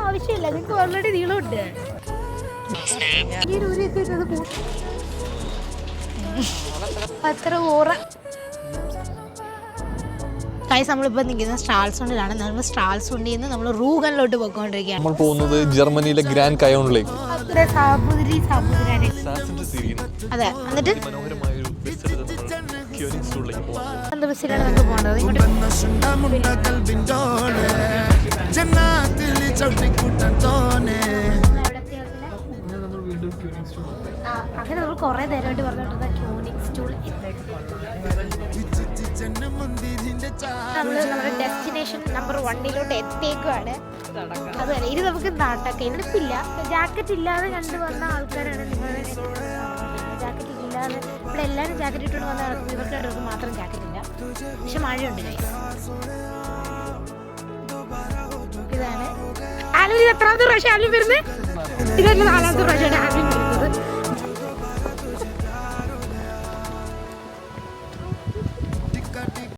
ആവശ്യമില്ല, നിങ്ങൾക്ക് ഓൾറെഡി നീളമുണ്ട്. അത്ര ഓറ. നമ്മളിപ്പോ നിൽക്കുന്ന സ്ട്രാൽസുണ്ടിലാണ്. നമ്മൾ സ്ട്രാൽസുണ്ടിൽ നിന്ന് നമ്മൾ റൂഗനിലോട്ട് പോയിക്കൊണ്ടിരിക്കുകയാണ്. നമ്മൾ പോകുന്നത് ജർമ്മനിയിലെ ഗ്രാൻഡ് കയോണിലേക്ക്. അതെ, എന്നിട്ട് ബസ്സിലാണ് നമുക്ക് പോകേണ്ടത്. അങ്ങനെ നമ്മൾ കുറെ നേരമായിട്ട് പറഞ്ഞിട്ടുണ്ട് ക്യൂണിക് സ്റ്റൂൾ. നമ്മള് നമ്മുടെ ഡെസ്റ്റിനേഷൻ നമ്പർ 1 എത്തിയേക്കുവാണ്. അതുപോലെ ഇത് നമുക്ക് നാട്ടൊക്കെ എടുപ്പില്ല. ജാക്കറ്റ് ഇല്ലാതെ കണ്ടുവന്ന ആൾക്കാരാണ് നിങ്ങൾ. ജാക്കറ്റ് ഇല്ലാതെ ഇവിടെ എല്ലാവരും ജാക്കറ്റ് ഇട്ടുകൊണ്ട് വന്ന നടക്കുന്നത്. ഇവർക്ക് രണ്ടുപേർക്ക് മാത്രം ജാക്കറ്റ് ഇല്ല. പക്ഷെ മഴയുണ്ട്. ഇതാണ് ആലൂർ. എത്രാമത്തെ പ്രാവശ്യം ആലൂർ വരുന്നത്? ഇതല്ല 4ാമത്തെ പ്രാവശ്യമാണ് ആലൂർ.